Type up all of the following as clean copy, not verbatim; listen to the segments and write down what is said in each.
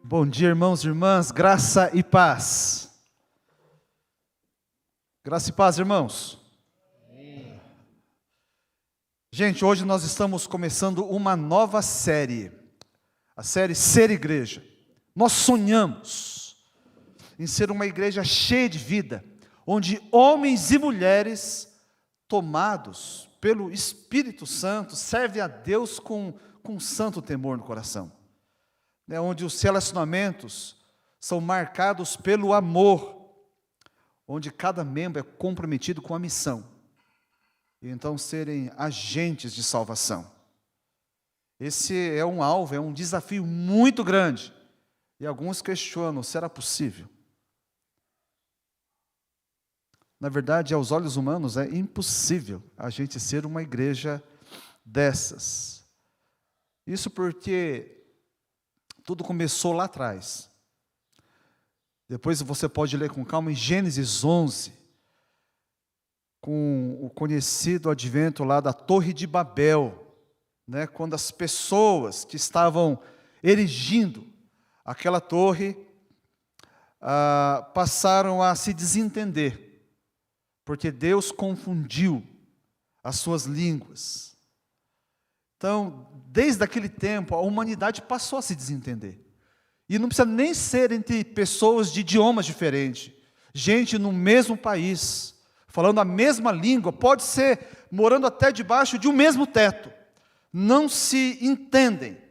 Bom dia, irmãos e irmãs, graça e paz. Graça e paz, irmãos. Gente, hoje nós estamos começando uma nova série, a série Ser Igreja. Nós sonhamos em ser uma igreja cheia de vida, onde homens e mulheres tomados pelo Espírito Santo servem a Deus com santo temor no coração. Onde os relacionamentos são marcados pelo amor, onde cada membro é comprometido com a missão, e então serem agentes de salvação. Esse é um alvo, é um desafio muito grande, e alguns questionam, será possível? Na verdade, aos olhos humanos é impossível a gente ser uma igreja dessas. Isso porque tudo começou lá atrás. Depois você pode ler com calma em Gênesis 11, com o conhecido advento lá da Torre de Babel, quando as pessoas que estavam erigindo aquela torre passaram a se desentender, porque Deus confundiu as suas línguas. Então, desde aquele tempo, a humanidade passou a se desentender. E não precisa nem ser entre pessoas de idiomas diferentes. Gente no mesmo país, falando a mesma língua, pode ser morando até debaixo de um mesmo teto. Não se entendem.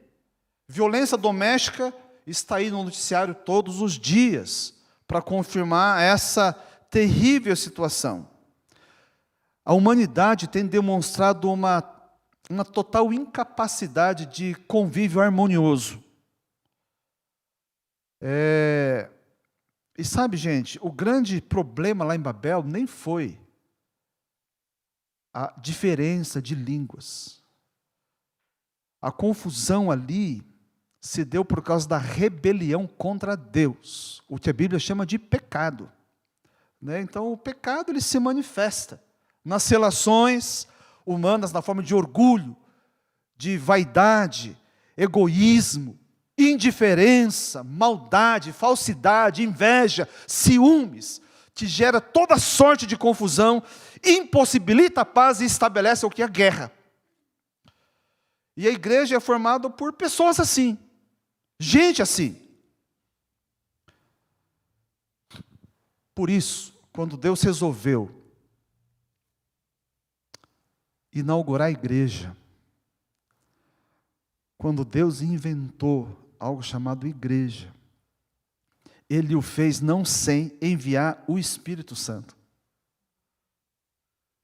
Violência doméstica está aí no noticiário todos os dias, para confirmar essa terrível situação. A humanidade tem demonstrado uma total incapacidade de convívio harmonioso. E sabe, gente, o grande problema lá em Babel nem foi a diferença de línguas. A confusão ali se deu por causa da rebelião contra Deus, o que a Bíblia chama de pecado. Então, o pecado ele se manifesta nas relações humanas, na forma de orgulho, de vaidade, egoísmo, indiferença, maldade, falsidade, inveja, ciúmes, que gera toda sorte de confusão, impossibilita a paz e estabelece o que é a guerra. E a igreja é formada por pessoas assim, gente assim. Por isso, quando Deus resolveu inaugurar a igreja, quando Deus inventou algo chamado igreja, Ele o fez não sem enviar o Espírito Santo.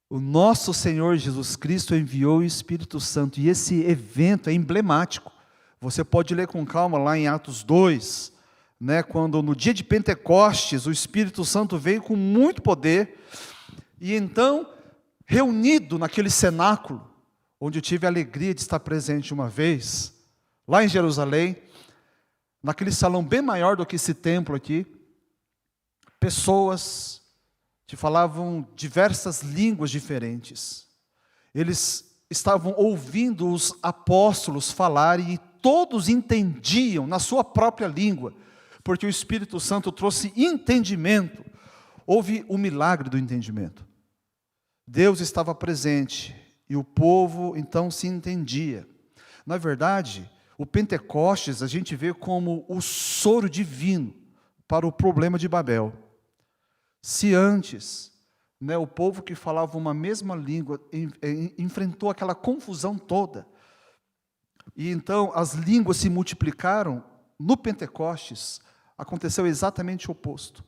O nosso Senhor Jesus Cristo enviou o Espírito Santo, e esse evento é emblemático. Você pode ler com calma lá em Atos 2, quando no dia de Pentecostes, o Espírito Santo veio com muito poder, e então, reunido naquele cenáculo, onde eu tive a alegria de estar presente uma vez, lá em Jerusalém, naquele salão bem maior do que esse templo aqui, pessoas que falavam diversas línguas diferentes. Eles estavam ouvindo os apóstolos falarem e todos entendiam na sua própria língua, porque o Espírito Santo trouxe entendimento. Houve o milagre do entendimento. Deus estava presente e o povo então se entendia. Na verdade, o Pentecostes a gente vê como o soro divino para o problema de Babel. Se antes, o povo que falava uma mesma língua enfrentou aquela confusão toda, e então as línguas se multiplicaram, no Pentecostes aconteceu exatamente o oposto.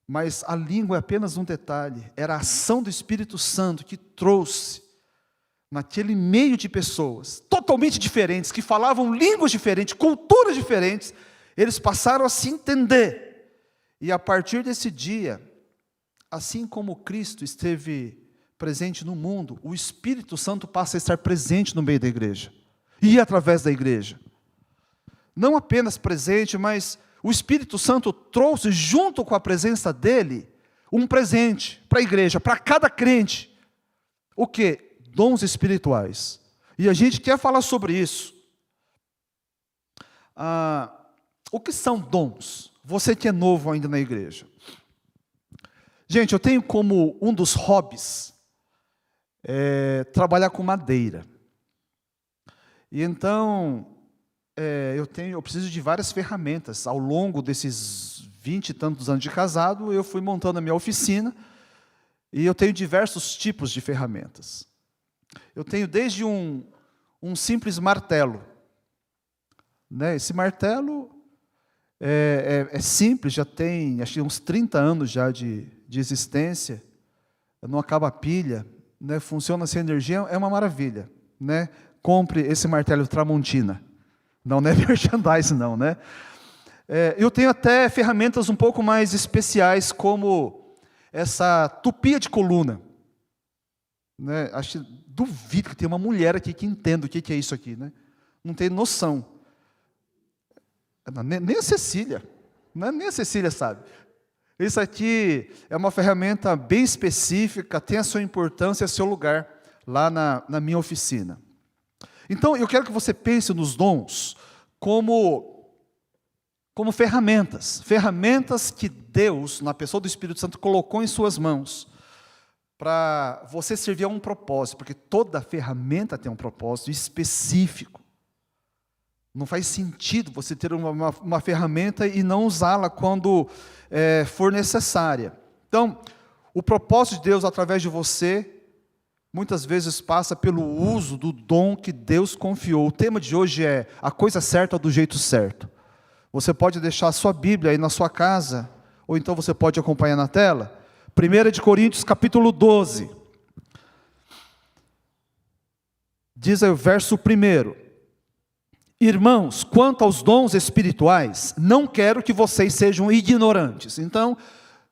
Mas a língua é apenas um detalhe, era a ação do Espírito Santo que trouxe, naquele meio de pessoas totalmente diferentes, que falavam línguas diferentes, culturas diferentes, eles passaram a se entender. E a partir desse dia, assim como Cristo esteve presente no mundo, o Espírito Santo passa a estar presente no meio da igreja, e através da igreja. Não apenas presente, mas o Espírito Santo trouxe, junto com a presença dele, um presente para a igreja, para cada crente. O quê? Dons espirituais. E a gente quer falar sobre isso. O que são dons? Você que é novo ainda na igreja. Gente, eu tenho como um dos hobbies trabalhar com madeira. E então, eu preciso de várias ferramentas. Ao longo desses 20 e tantos anos de casado, eu fui montando a minha oficina, e eu tenho diversos tipos de ferramentas. Eu tenho desde um simples martelo. Né? Esse martelo é simples, já tem acho que uns 30 anos já de existência, não acaba a pilha, né? Funciona sem energia, é uma maravilha. Né? Compre esse martelo Tramontina. Não é merchandise não, né? Eu tenho até ferramentas um pouco mais especiais, como essa tupia de coluna. Né? Duvido que tem uma mulher aqui que entenda o que é isso aqui. Né? Não tem noção. Nem a Cecília. Nem a Cecília sabe. Isso aqui é uma ferramenta bem específica, tem a sua importância, seu lugar lá na minha oficina. Então, eu quero que você pense nos dons como ferramentas. Ferramentas que Deus, na pessoa do Espírito Santo, colocou em suas mãos para você servir a um propósito, porque toda ferramenta tem um propósito específico. Não faz sentido você ter uma ferramenta e não usá-la quando for necessária. Então, o propósito de Deus através de você, muitas vezes passa pelo uso do dom que Deus confiou. O tema de hoje é a coisa certa do jeito certo. Você pode deixar a sua Bíblia aí na sua casa, ou então você pode acompanhar na tela. 1 Coríntios capítulo 12. Diz aí o verso 1. Irmãos, quanto aos dons espirituais, não quero que vocês sejam ignorantes. Então,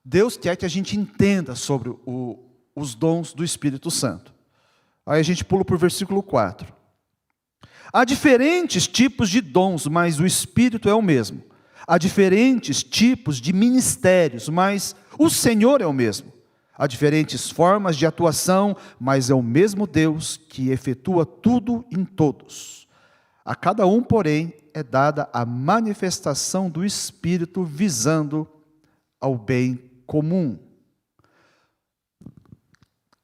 Deus quer que a gente entenda sobre os dons do Espírito Santo. Aí a gente pula para o versículo 4. Há diferentes tipos de dons, mas o Espírito é o mesmo. Há diferentes tipos de ministérios, mas o Senhor é o mesmo. Há diferentes formas de atuação, mas é o mesmo Deus que efetua tudo em todos. A cada um, porém, é dada a manifestação do Espírito visando ao bem comum.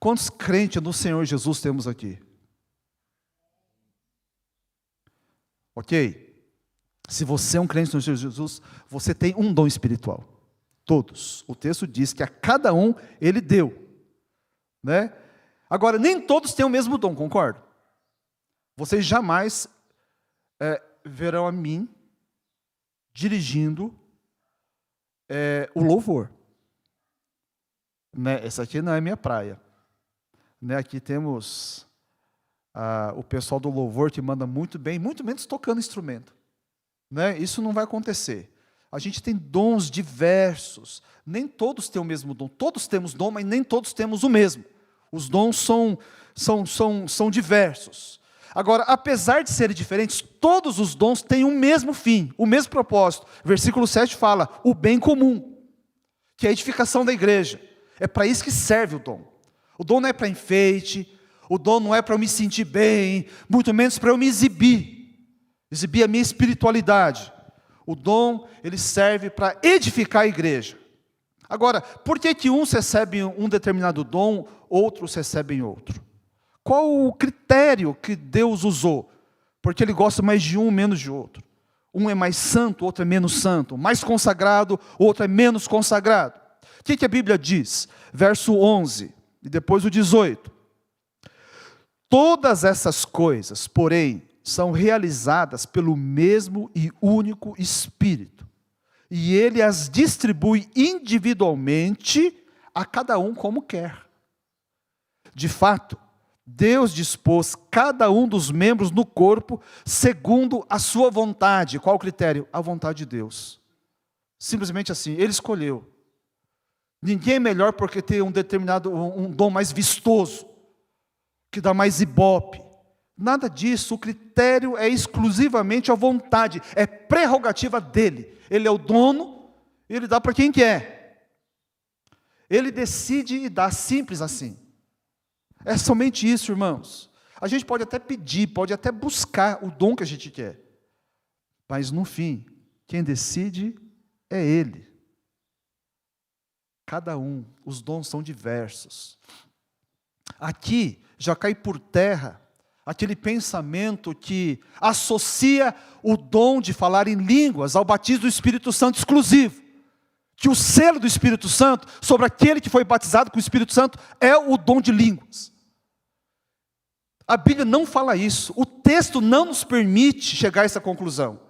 Quantos crentes no Senhor Jesus temos aqui? Ok? Se você é um crente no Senhor Jesus, você tem um dom espiritual. Todos. O texto diz que a cada um Ele deu. Né? Agora, nem todos têm o mesmo dom, concorda? Vocês jamais verão a mim dirigindo o louvor. Né? Essa aqui não é minha praia. Né? Aqui temos o pessoal do louvor que manda muito bem, muito menos tocando instrumento. Né? Isso não vai acontecer. A gente tem dons diversos. Nem todos têm o mesmo dom. Todos temos dom, mas nem todos temos o mesmo. Os dons são diversos. Agora, apesar de serem diferentes, todos os dons têm o mesmo fim, o mesmo propósito. Versículo 7 fala, o bem comum, que é a edificação da igreja. É para isso que serve o dom. O dom não é para enfeite, o dom não é para eu me sentir bem, muito menos para eu me exibir a minha espiritualidade. O dom, ele serve para edificar a igreja. Agora, por que uns recebem um determinado dom, outros recebem outro? Qual o critério que Deus usou? Porque Ele gosta mais de um, menos de outro. Um é mais santo, outro é menos santo. Mais consagrado, outro é menos consagrado. O que a Bíblia diz? Verso 11, e depois o 18. Todas essas coisas, porém, são realizadas pelo mesmo e único Espírito. E Ele as distribui individualmente a cada um como quer. De fato, Deus dispôs cada um dos membros no corpo segundo a sua vontade. Qual o critério? A vontade de Deus. Simplesmente assim, Ele escolheu. Ninguém é melhor porque tem um dom mais vistoso, que dá mais ibope. Nada disso, o critério é exclusivamente a vontade, é prerrogativa dele. Ele é o dono, ele dá para quem quer. Ele decide e dá, simples assim. É somente isso, irmãos. A gente pode até pedir, pode até buscar o dom que a gente quer. Mas no fim, Quem decide é Ele. Cada um, os dons são diversos. Aqui já cai por terra aquele pensamento que associa o dom de falar em línguas ao batismo do Espírito Santo exclusivo. Que o selo do Espírito Santo sobre aquele que foi batizado com o Espírito Santo é o dom de línguas. A Bíblia não fala isso. O texto não nos permite chegar a essa conclusão.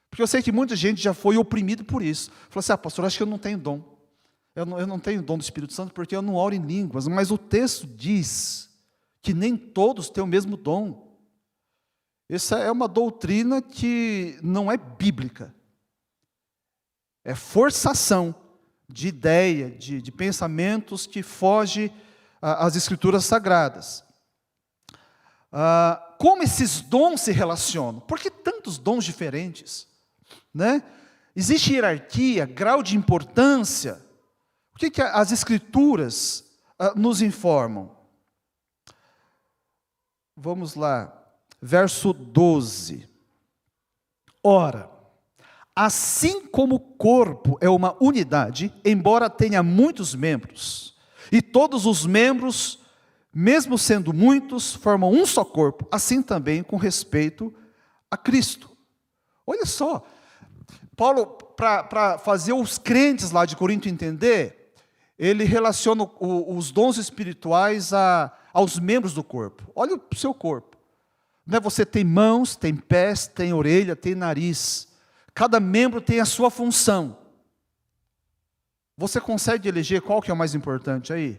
Porque eu sei que muita gente já foi oprimido por isso. Falou assim, pastor, acho que eu não tenho dom. Eu não tenho dom do Espírito Santo porque eu não oro em línguas. Mas o texto diz que nem todos têm o mesmo dom. Essa é uma doutrina que não é bíblica. É forçação de ideia, de pensamentos que foge às Escrituras Sagradas. Como esses dons se relacionam? Por que tantos dons diferentes? Né? Existe hierarquia, grau de importância? O que as Escrituras nos informam? Vamos lá, verso 12. Ora, assim como o corpo é uma unidade, embora tenha muitos membros, e todos os membros, mesmo sendo muitos, formam um só corpo, assim também com respeito a Cristo. Olha só, Paulo, para fazer os crentes lá de Corinto entender, ele relaciona os dons espirituais aos membros do corpo. Olha o seu corpo. Né? Você tem mãos, tem pés, tem orelha, tem nariz. Cada membro tem a sua função. Você consegue eleger qual que é o mais importante aí?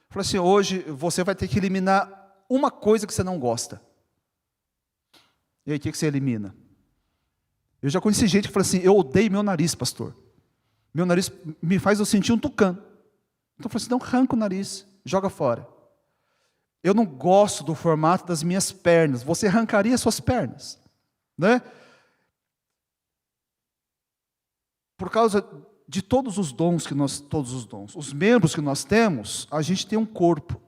Fala assim, hoje você vai ter que eliminar uma coisa que você não gosta. E aí, o que você elimina? Eu já conheci gente que fala assim, eu odeio meu nariz, pastor. Meu nariz me faz eu sentir um tucano. Então eu falei assim, não, arranca o nariz, joga fora. Eu não gosto do formato das minhas pernas. Você arrancaria suas pernas, né? Por causa de todos os dons os membros que nós temos, a gente tem um corpo.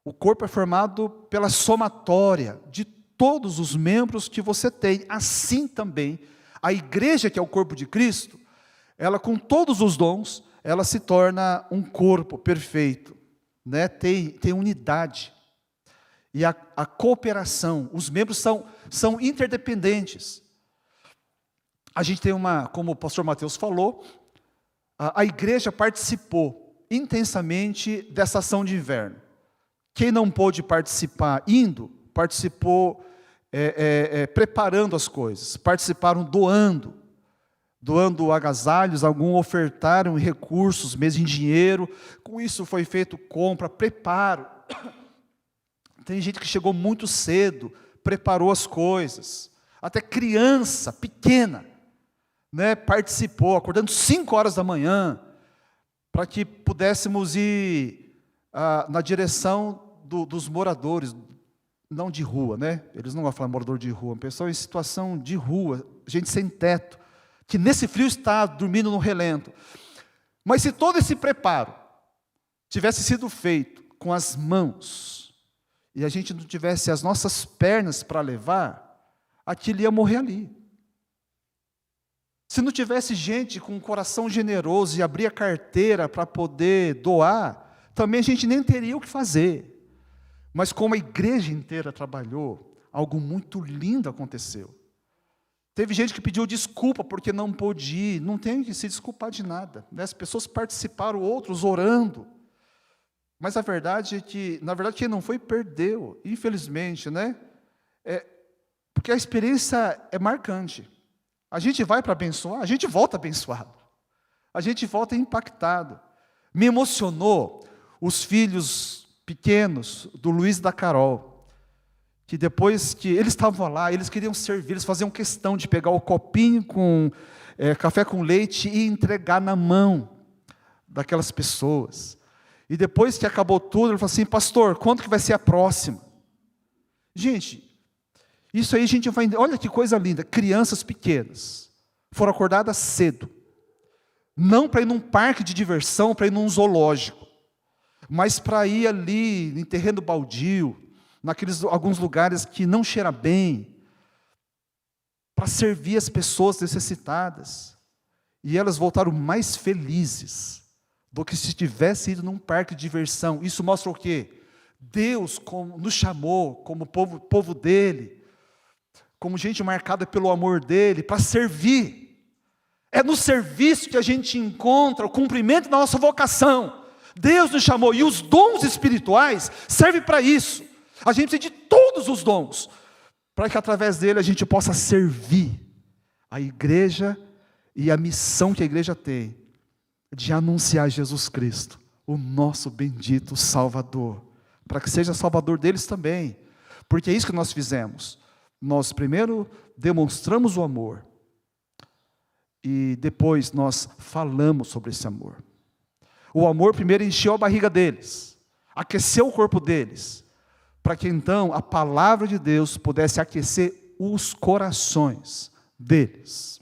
O corpo é formado pela somatória de todos os membros que você tem. Assim também, a igreja que é o corpo de Cristo, ela com todos os dons, ela se torna um corpo perfeito, né? Tem unidade. E a cooperação, os membros são interdependentes. A gente tem como o pastor Mateus falou, a igreja participou intensamente dessa ação de inverno. Quem não pôde participar participou preparando as coisas, participaram doando agasalhos, alguns ofertaram recursos, mesmo em dinheiro, com isso foi feito compra, preparo. Tem gente que chegou muito cedo, preparou as coisas, até criança pequena, né, participou, acordando 5 horas da manhã, para que pudéssemos ir na direção dos moradores, não de rua, né? Eles não vão falar morador de rua, pessoal em situação de rua, gente sem teto, que nesse frio está dormindo no relento. Mas se todo esse preparo tivesse sido feito com as mãos, e a gente não tivesse as nossas pernas para levar, aquilo ia morrer ali. Se não tivesse gente com um coração generoso e abrir a carteira para poder doar, também a gente nem teria o que fazer. Mas como a igreja inteira trabalhou, algo muito lindo aconteceu. Teve gente que pediu desculpa porque não pôde ir, não tem que se desculpar de nada. Né? As pessoas participaram, outros orando. Mas a verdade é que, na verdade, quem não foi, perdeu, infelizmente, né? Porque a experiência é marcante. A gente vai para abençoar, a gente volta abençoado. A gente volta impactado. Me emocionou os filhos pequenos do Luiz e da Carol, que depois que eles estavam lá, eles queriam servir, eles faziam questão de pegar o copinho com café com leite e entregar na mão daquelas pessoas. E depois que acabou tudo, ele falou assim, pastor, quando que vai ser a próxima? Gente, isso aí a gente vai... Olha que coisa linda, crianças pequenas, foram acordadas cedo, não para ir num parque de diversão, para ir num zoológico, mas para ir ali, em terreno baldio, alguns lugares que não cheira bem, para servir as pessoas necessitadas. E elas voltaram mais felizes do que se tivesse ido num parque de diversão. Isso mostra o quê? Deus nos chamou como povo dele, como gente marcada pelo amor dele, para servir. É no serviço que a gente encontra o cumprimento da nossa vocação. Deus nos chamou, e os dons espirituais servem para isso. A gente precisa de todos os dons, para que através dele a gente possa servir a igreja e a missão que a igreja tem, de anunciar Jesus Cristo, o nosso bendito Salvador, para que seja Salvador deles também, porque é isso que nós fizemos. Nós primeiro demonstramos o amor, e depois nós falamos sobre esse amor. O amor primeiro encheu a barriga deles, aqueceu o corpo deles, para que então a palavra de Deus pudesse aquecer os corações deles.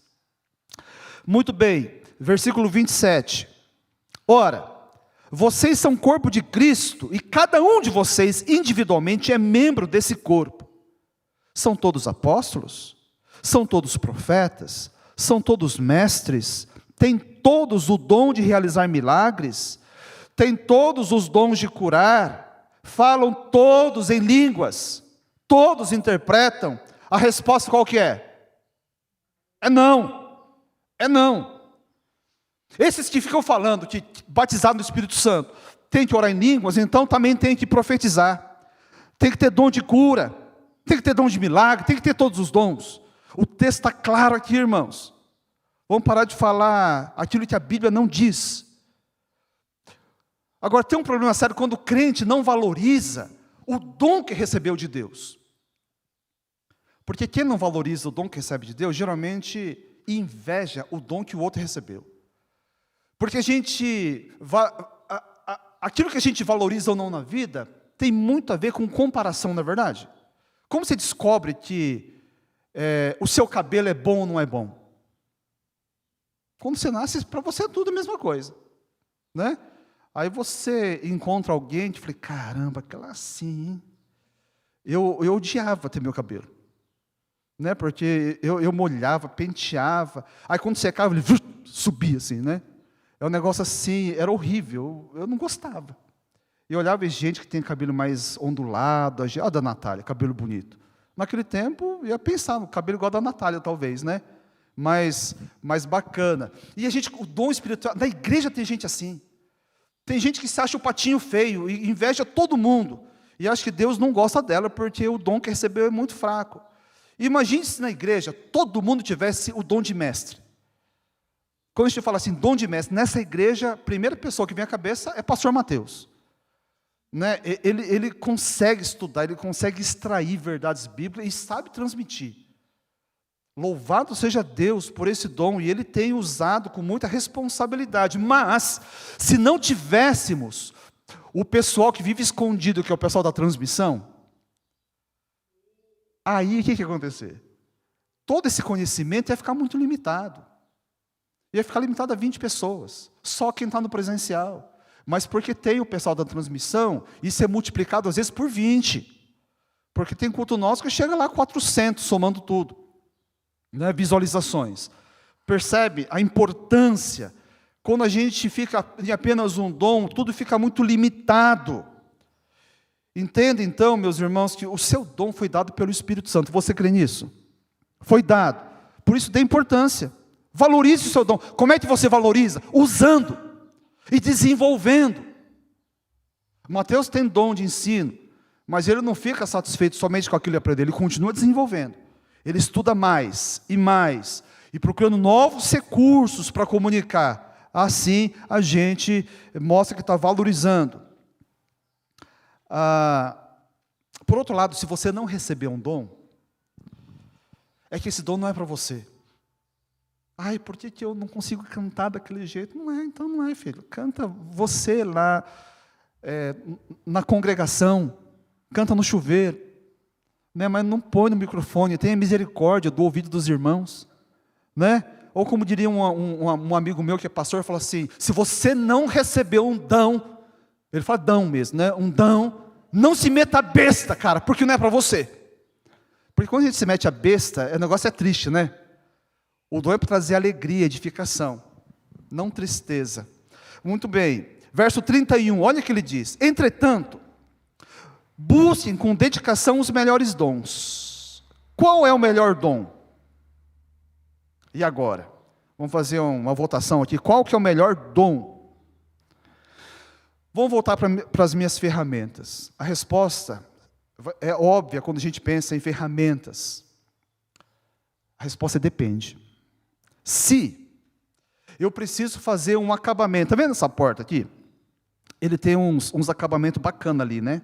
Muito bem, versículo 27. Ora, vocês são corpo de Cristo, e cada um de vocês individualmente é membro desse corpo. São todos apóstolos? São todos profetas? São todos mestres? Têm todos o dom de realizar milagres? Têm todos os dons de curar? Falam todos em línguas? Todos interpretam? A resposta qual que é? É não. É não. Esses que ficam falando que batizado no Espírito Santo tem que orar em línguas, então também tem que profetizar, tem que ter dom de cura, tem que ter dom de milagre, tem que ter todos os dons. O texto está claro aqui, irmãos. Vamos parar de falar aquilo que a Bíblia não diz. Agora, tem um problema sério quando o crente não valoriza o dom que recebeu de Deus. Porque quem não valoriza o dom que recebe de Deus, geralmente inveja o dom que o outro recebeu. Porque aquilo que a gente valoriza ou não na vida, tem muito a ver com comparação, na verdade. Como você descobre que o seu cabelo é bom ou não é bom? Quando você nasce, para você é tudo a mesma coisa, né? Aí você encontra alguém que fala, caramba, aquela assim, hein? Eu odiava ter meu cabelo, né? Porque eu molhava, penteava, aí quando secava, ele subia assim, né? É um negócio assim, era horrível, eu não gostava. Eu olhava e gente que tem cabelo mais ondulado, a da Natália, cabelo bonito. Naquele tempo, eu ia pensar no cabelo igual a da Natália, talvez, né? Mais bacana. E o dom espiritual, na igreja tem gente assim. Tem gente que se acha o patinho feio e inveja todo mundo. E acha que Deus não gosta dela porque o dom que recebeu é muito fraco. Imagine se na igreja todo mundo tivesse o dom de mestre. Quando a gente fala assim, dom de mestre, nessa igreja, a primeira pessoa que vem à cabeça é pastor Mateus. Né? Ele consegue estudar, ele consegue extrair verdades bíblicas e sabe transmitir. Louvado seja Deus por esse dom, e Ele tem usado com muita responsabilidade. Mas, se não tivéssemos o pessoal que vive escondido, que é o pessoal da transmissão, aí o que ia acontecer? Todo esse conhecimento ia ficar muito limitado. Ia ficar limitado a 20 pessoas, só quem está no presencial. Mas porque tem o pessoal da transmissão, isso é multiplicado às vezes por 20. Porque tem culto nosso que chega lá a 400, somando tudo. Né, visualizações. Percebe a importância? Quando a gente fica em apenas um dom, tudo fica muito limitado. Entenda então, meus irmãos, que o seu dom foi dado pelo Espírito Santo. Você crê nisso? Foi dado. Por isso dê importância. Valorize o seu dom. Como é que você valoriza? Usando e desenvolvendo. Mateus tem dom de ensino, mas ele não fica satisfeito somente com aquilo que aprendeu, ele continua desenvolvendo. Ele estuda mais, e procurando novos recursos para comunicar. Assim, a gente mostra que está valorizando. Por outro lado, se você não receber um dom, é que esse dom não é para você. Ai, por que eu não consigo cantar daquele jeito? Não é, então não é, filho. Canta você lá na congregação, canta no chuveiro. Né, mas não põe no microfone, tenha misericórdia do ouvido dos irmãos, né? Ou como diria um amigo meu que é pastor, fala assim, se você não recebeu um dom, ele fala dom mesmo, né? Um dom, não se meta besta, cara, porque não é para você. Porque quando a gente se mete a besta, o negócio é triste, né? O dom é para trazer alegria, edificação, não tristeza. Muito bem. Verso 31, olha o que ele diz. Entretanto, busquem com dedicação os melhores dons. Qual é o melhor dom? E agora? Vamos fazer uma votação aqui. Qual que é o melhor dom? Vamos voltar para as minhas ferramentas. A resposta é óbvia quando a gente pensa em ferramentas. A resposta é depende. Se eu preciso fazer um acabamento, está vendo essa porta aqui? Ele tem uns acabamentos bacanas ali, né?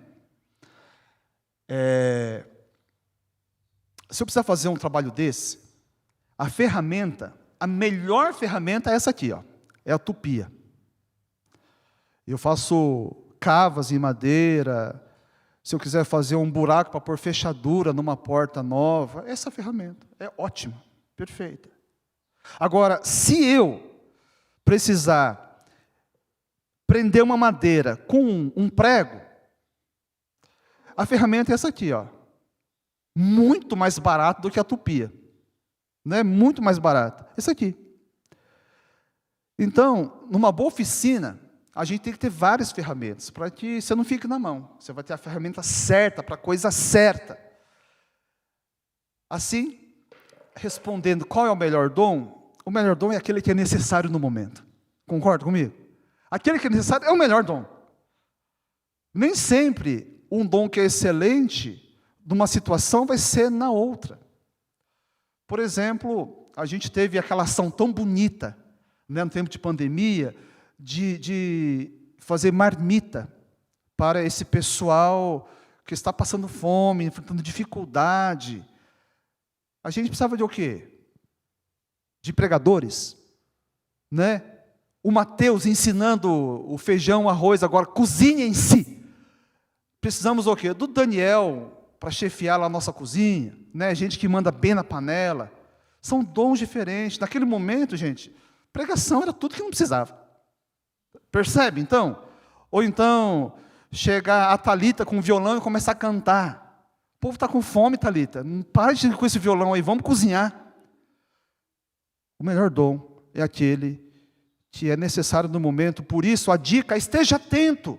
Se eu precisar fazer um trabalho desse, a melhor ferramenta é essa aqui, ó, é a tupia. Eu faço cavas em madeira, se eu quiser fazer um buraco para pôr fechadura numa porta nova, essa ferramenta é ótima, perfeita. Agora, se eu precisar prender uma madeira com um prego, a ferramenta é essa aqui, ó. Muito mais barato do que a tupia. Né? Muito mais barato. Essa aqui. Então, numa boa oficina, a gente tem que ter várias ferramentas, para que você não fique na mão. Você vai ter a ferramenta certa, para a coisa certa. Assim, respondendo qual é o melhor dom é aquele que é necessário no momento. Concorda comigo? Aquele que é necessário é o melhor dom. Nem sempre um dom que é excelente numa situação vai ser na outra. Por exemplo, a gente teve aquela ação tão bonita, né, no tempo de pandemia, de fazer marmita para esse pessoal que está passando fome, enfrentando dificuldade. A gente precisava de o quê? De pregadores, né? O Mateus ensinando o feijão, o arroz, agora cozinha em si. Precisamos o quê? Do Daniel para chefiar lá a nossa cozinha, né? Gente que manda bem na panela. São dons diferentes. Naquele momento, gente, pregação era tudo que não precisava. Percebe, então? Ou então, chegar a Thalita com o violão e começar a cantar. O povo está com fome, Thalita. Não pare de ir com esse violão aí, vamos cozinhar. O melhor dom é aquele que é necessário no momento. Por isso, a dica, esteja atento.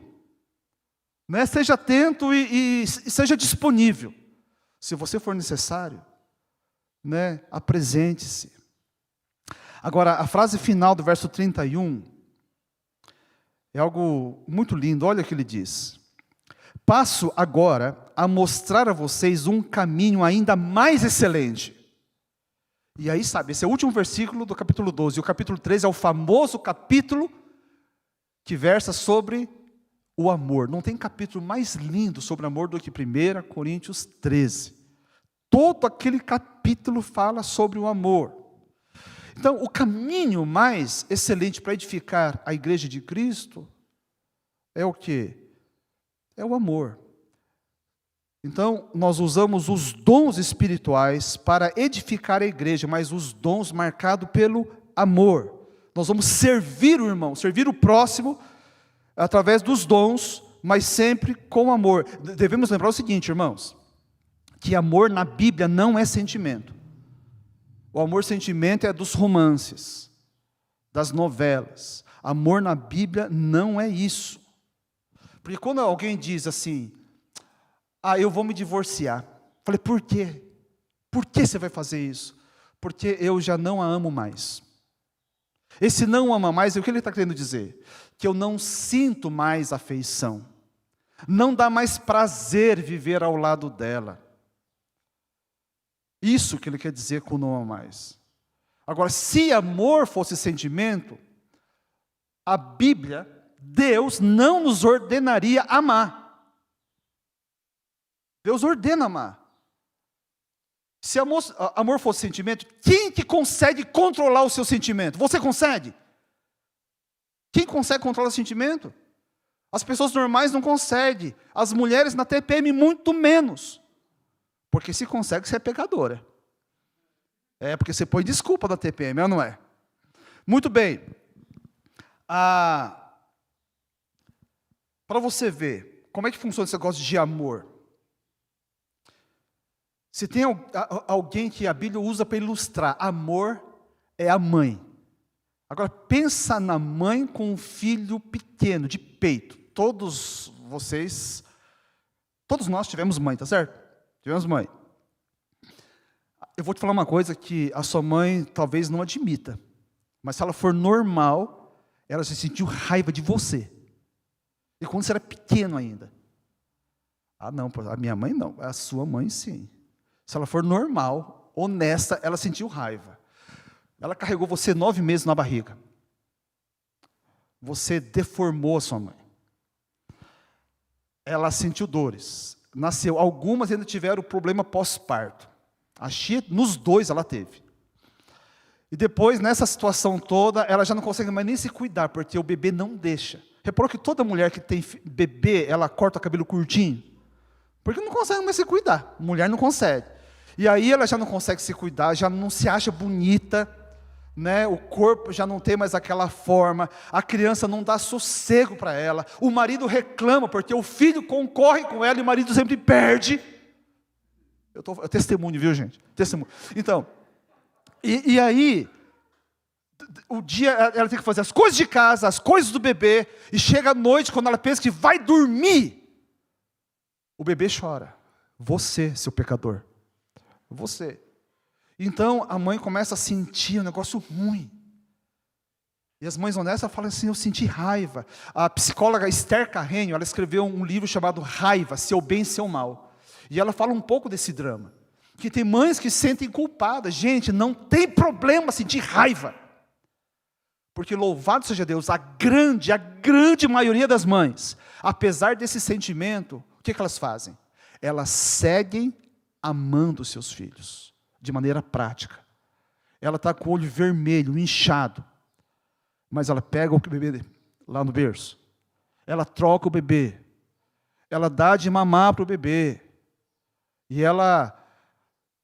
Né? Seja atento e seja disponível. Se você for necessário, né? Apresente-se. Agora, a frase final do verso 31 é algo muito lindo. Olha o que ele diz. Passo agora a mostrar a vocês um caminho ainda mais excelente. E aí, sabe, esse é o último versículo do capítulo 12. E o capítulo 13 é o famoso capítulo que versa sobre o amor. Não tem capítulo mais lindo sobre amor do que 1 Coríntios 13. Todo aquele capítulo fala sobre o amor. Então, o caminho mais excelente para edificar a igreja de Cristo é o quê? É o amor. Então, nós usamos os dons espirituais para edificar a igreja, mas os dons marcados pelo amor. Nós vamos servir o irmão, servir o próximo, através dos dons, mas sempre com amor. Devemos lembrar o seguinte, irmãos, que amor na Bíblia não é sentimento. O amor-sentimento é dos romances, das novelas. Amor na Bíblia não é isso. Porque quando alguém diz assim, eu vou me divorciar. Falei, por quê? Por que você vai fazer isso? Porque eu já não a amo mais. Esse não ama mais, o que ele está querendo dizer? Que eu não sinto mais afeição. Não dá mais prazer viver ao lado dela. Isso que ele quer dizer com não ama mais. Agora, se amor fosse sentimento, a Bíblia, Deus não nos ordenaria amar. Deus ordena amar. Se amor fosse sentimento, quem que consegue controlar o seu sentimento? Você consegue? Quem consegue controlar o sentimento? As pessoas normais não conseguem. As mulheres na TPM muito menos. Porque se consegue, você é pecadora. Porque você põe desculpa da TPM, ou não é? Muito bem. Para você ver como é que funciona esse negócio de amor. Se tem alguém que a Bíblia usa para ilustrar amor, é a mãe. Agora, pensa na mãe com um filho pequeno, de peito. Todos nós tivemos mãe, tá certo? Tivemos mãe. Eu vou te falar uma coisa que a sua mãe talvez não admita. Mas se ela for normal, ela se sentiu raiva de você. E quando você era pequeno ainda. Ah, não, a minha mãe não, a sua mãe sim. Se ela for normal, honesta, ela sentiu raiva. Ela carregou você 9 meses na barriga. Você deformou a sua mãe. Ela sentiu dores. Nasceu. Algumas ainda tiveram problema pós-parto. A Chia, nos 2 ela teve. E depois, nessa situação toda, ela já não consegue mais nem se cuidar, porque o bebê não deixa. Reparou que toda mulher que tem bebê, ela corta o cabelo curtinho? Porque não consegue mais se cuidar. Mulher não consegue. E aí ela já não consegue se cuidar, já não se acha bonita, né? O corpo já não tem mais aquela forma, a criança não dá sossego para ela, o marido reclama, porque o filho concorre com ela e o marido sempre perde. Eu testemunho, viu, gente? Testemunho. Então, e aí, o dia ela tem que fazer as coisas de casa, as coisas do bebê, e chega à noite, quando ela pensa que vai dormir, o bebê chora. Você, seu pecador. Você. Então, a mãe começa a sentir um negócio ruim. E as mães honestas falam assim, eu senti raiva. A psicóloga Esther Carreño, ela escreveu um livro chamado Raiva, Seu Bem e Seu Mal. E ela fala um pouco desse drama. Que tem mães que se sentem culpadas. Gente, não tem problema sentir raiva. Porque louvado seja Deus, a grande maioria das mães, apesar desse sentimento, o que elas fazem? Elas seguem amando os seus filhos, de maneira prática. Ela está com o olho vermelho, inchado, mas ela pega o bebê lá no berço, ela troca o bebê, ela dá de mamar para o bebê, e ela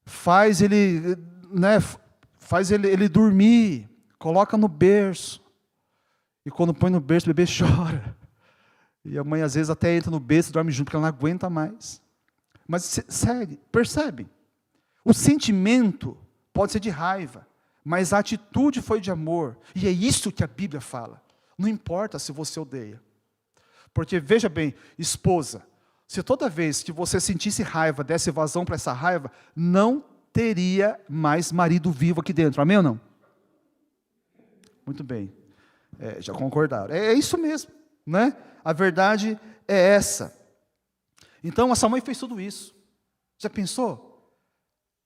faz ele, né, ele dormir, coloca no berço, e quando põe no berço o bebê chora, e a mãe às vezes até entra no berço e dorme junto, porque ela não aguenta mais. Mas segue, percebe? O sentimento pode ser de raiva, mas a atitude foi de amor. E é isso que a Bíblia fala. Não importa se você odeia. Porque, veja bem, esposa, se toda vez que você sentisse raiva, desse vazão para essa raiva, não teria mais marido vivo aqui dentro. Amém ou não? Muito bem. Já concordaram. É isso mesmo, né? A verdade é essa. Então, essa mãe fez tudo isso. Já pensou?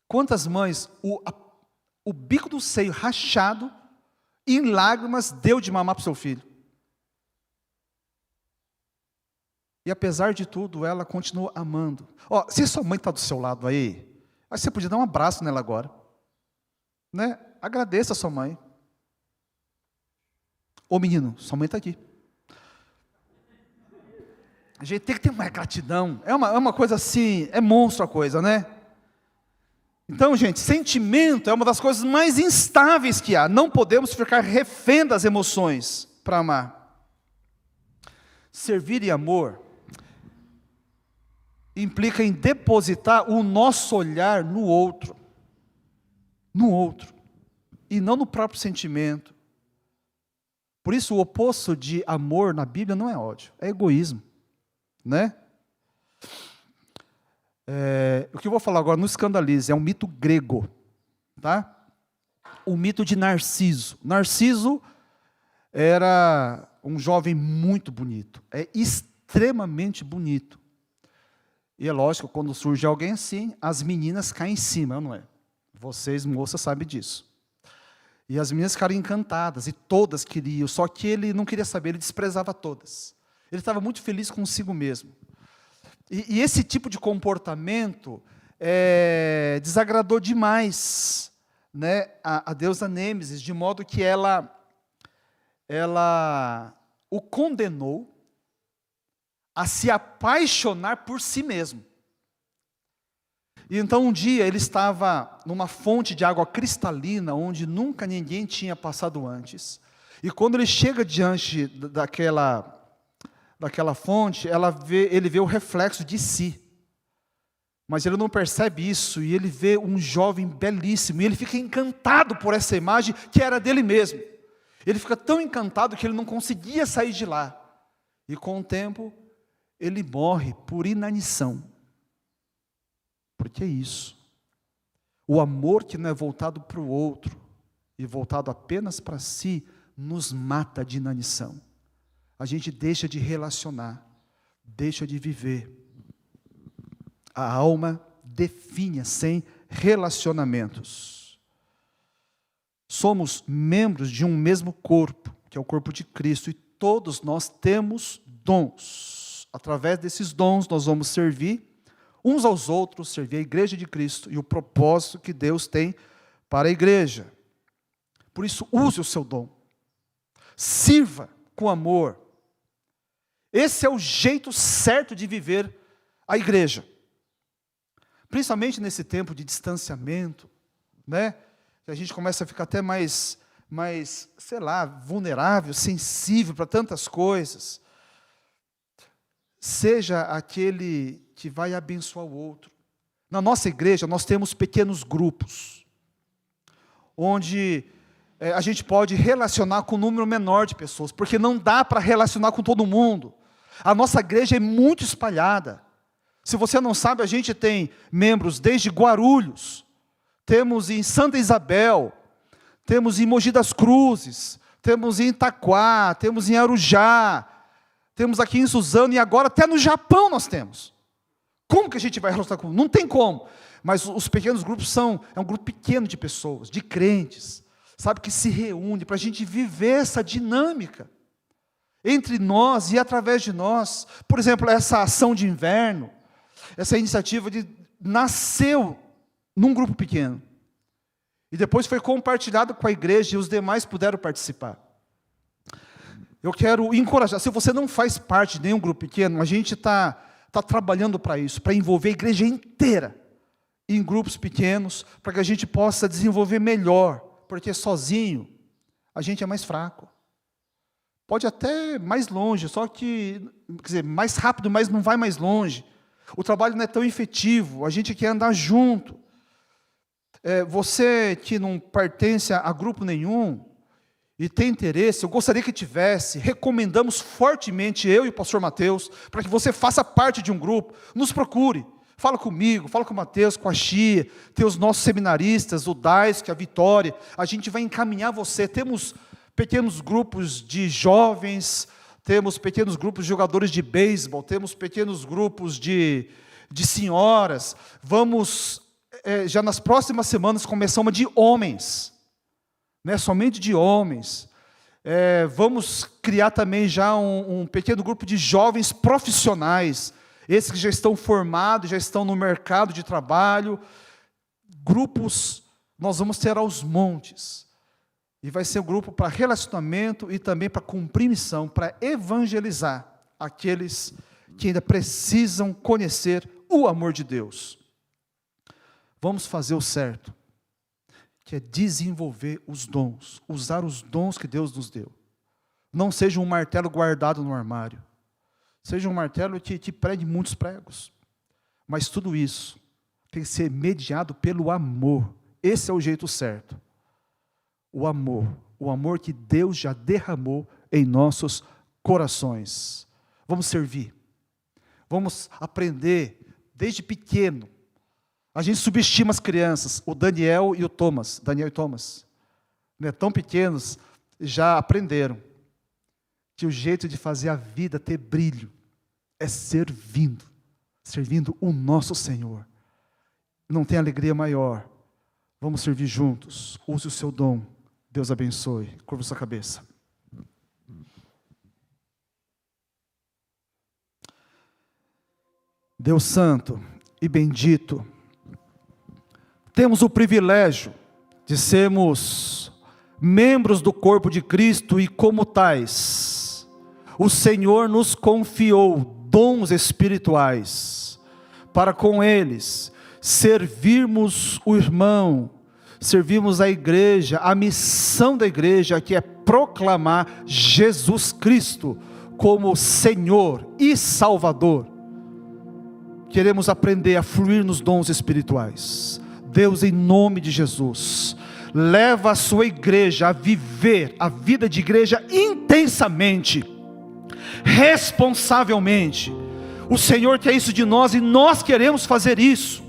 Quantas mães, o bico do seio rachado, em lágrimas, deu de mamar para o seu filho. E apesar de tudo, ela continua amando. Se sua mãe está do seu lado aí você podia dar um abraço nela agora. Né? Agradeça a sua mãe. Ô menino, sua mãe está aqui. A gente tem que ter uma gratidão. É uma coisa assim, é monstro a coisa, né? Então, gente, sentimento é uma das coisas mais instáveis que há. Não podemos ficar refém das emoções para amar. Servir e amor implica em depositar o nosso olhar no outro. No outro. E não no próprio sentimento. Por isso, o oposto de amor na Bíblia não é ódio, é egoísmo. Né? O que eu vou falar agora não escandalize, é um mito grego, tá? O mito de Narciso. Narciso era um jovem muito bonito, extremamente bonito. E é lógico, quando surge alguém assim, as meninas caem em cima, não é? Vocês, moças, sabem disso. E as meninas ficaram encantadas, e todas queriam, só que ele não queria saber, ele desprezava todas. Ele estava muito feliz consigo mesmo. E esse tipo de comportamento desagradou demais, né, a deusa Nêmesis, de modo que ela o condenou a se apaixonar por si mesmo. E então um dia ele estava numa fonte de água cristalina, onde nunca ninguém tinha passado antes. E quando ele chega diante daquela fonte, ele vê o reflexo de si. Mas ele não percebe isso, e ele vê um jovem belíssimo, e ele fica encantado por essa imagem que era dele mesmo. Ele fica tão encantado que ele não conseguia sair de lá. E com o tempo, ele morre por inanição. Porque é isso. O amor que não é voltado para o outro, e voltado apenas para si, nos mata de inanição. A gente deixa de relacionar, deixa de viver. A alma definha sem relacionamentos. Somos membros de um mesmo corpo, que é o corpo de Cristo, e todos nós temos dons. Através desses dons nós vamos servir uns aos outros, servir a igreja de Cristo e o propósito que Deus tem para a igreja. Por isso, use o seu dom. Sirva com amor. Esse é o jeito certo de viver a igreja. Principalmente nesse tempo de distanciamento, né? Que a gente começa a ficar até mais, sei lá, vulnerável, sensível para tantas coisas. Seja aquele que vai abençoar o outro. Na nossa igreja, nós temos pequenos grupos, onde a gente pode relacionar com um número menor de pessoas, porque não dá para relacionar com todo mundo. A nossa igreja é muito espalhada. Se você não sabe, a gente tem membros desde Guarulhos, temos em Santa Isabel, temos em Mogi das Cruzes, temos em Itaquá, temos em Arujá, temos aqui em Suzano, e agora até no Japão nós temos. Como que a gente vai relacionar com? Não tem como. Mas os pequenos grupos é um grupo pequeno de pessoas, de crentes, sabe, que se reúne para a gente viver essa dinâmica entre nós e através de nós. Por exemplo, essa ação de inverno, essa iniciativa nasceu num grupo pequeno. E depois foi compartilhado com a igreja e os demais puderam participar. Eu quero encorajar, se você não faz parte de nenhum grupo pequeno, a gente está trabalhando para isso, para envolver a igreja inteira em grupos pequenos, para que a gente possa desenvolver melhor, porque sozinho a gente é mais fraco. Pode até mais longe, só que, quer dizer, mais rápido, mas não vai mais longe. O trabalho não é tão efetivo, a gente quer andar junto. Você que não pertence a grupo nenhum e tem interesse, eu gostaria que tivesse, recomendamos fortemente, eu e o pastor Mateus, para que você faça parte de um grupo, nos procure, fala comigo, fala com o Mateus, com a Xia, tem os nossos seminaristas, o Dais, a Vitória, a gente vai encaminhar você. Temos pequenos grupos de jovens, temos pequenos grupos de jogadores de beisebol, temos pequenos grupos de senhoras. Vamos, já nas próximas semanas, começar uma de homens, né, somente de homens. Vamos criar também já um pequeno grupo de jovens profissionais, esses que já estão formados, já estão no mercado de trabalho. Grupos nós vamos ter aos montes. E vai ser um grupo para relacionamento e também para cumprir missão, para evangelizar aqueles que ainda precisam conhecer o amor de Deus. Vamos fazer o certo, que é desenvolver os dons, usar os dons que Deus nos deu. Não seja um martelo guardado no armário, seja um martelo que pregue muitos pregos, mas tudo isso tem que ser mediado pelo amor. Esse é o jeito certo. O amor que Deus já derramou em nossos corações. Vamos servir, vamos aprender desde pequeno. A gente subestima as crianças, o Daniel e Thomas, né, tão pequenos, já aprenderam que o jeito de fazer a vida ter brilho é servindo o nosso Senhor. Não tem alegria maior. Vamos servir juntos. Use o seu dom. Deus abençoe. Curva sua cabeça. Deus santo e bendito, temos o privilégio de sermos membros do corpo de Cristo e, como tais, o Senhor nos confiou dons espirituais para com eles servirmos o irmão, servirmos a igreja. A missão da igreja que é proclamar Jesus Cristo como Senhor e Salvador. queremos aprender a fluir nos dons espirituais. Deus, em nome de Jesus, leva a sua igreja a viver a vida de igreja intensamente, responsavelmente. O Senhor quer isso de nós e nós queremos fazer isso.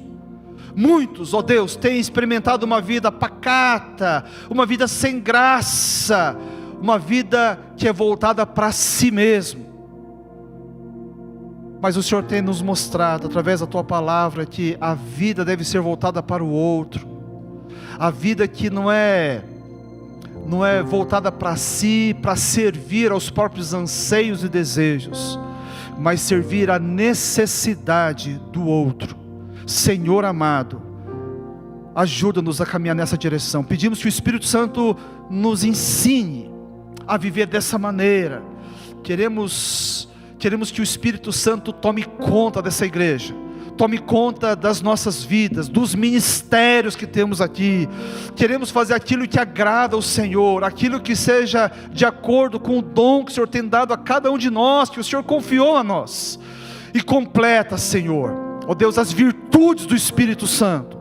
Muitos, ó Deus, têm experimentado uma vida pacata, uma vida sem graça, uma vida que é voltada para si mesmo. Mas o Senhor tem nos mostrado, através da Tua palavra, que a vida deve ser voltada para o outro. A vida que não é voltada para si, para servir aos próprios anseios e desejos, mas servir à necessidade do outro. Senhor amado, ajuda-nos a caminhar nessa direção. Pedimos que o Espírito Santo nos ensine a viver dessa maneira. Queremos que o Espírito Santo tome conta dessa igreja, tome conta das nossas vidas, dos ministérios que temos aqui. Queremos fazer aquilo que agrada ao Senhor, aquilo que seja de acordo com o dom que o Senhor tem dado a cada um de nós, que o Senhor confiou a nós. E completa, Senhor, ó Deus, as virtudes do Espírito Santo.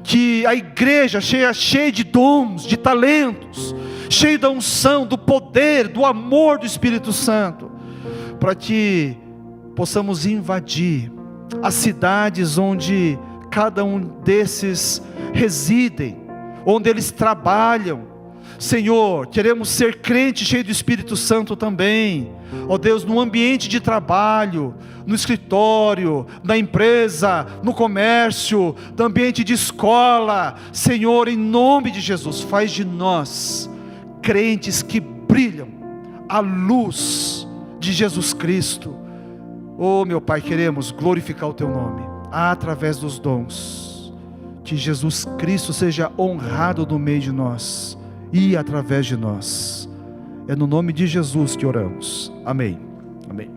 Que a igreja cheia de dons, de talentos, cheia da unção, do poder, do amor do Espírito Santo, para que possamos invadir as cidades onde cada um desses residem, onde eles trabalham. Senhor, queremos ser crentes cheios do Espírito Santo também, ó Deus, no ambiente de trabalho, no escritório, na empresa, no comércio, no ambiente de escola. Senhor, em nome de Jesus, faz de nós crentes que brilham à luz de Jesus Cristo. Oh meu Pai, queremos glorificar o Teu nome através dos dons. Que Jesus Cristo seja honrado no meio de nós e através de nós. É no nome de Jesus que oramos. Amém. Amém.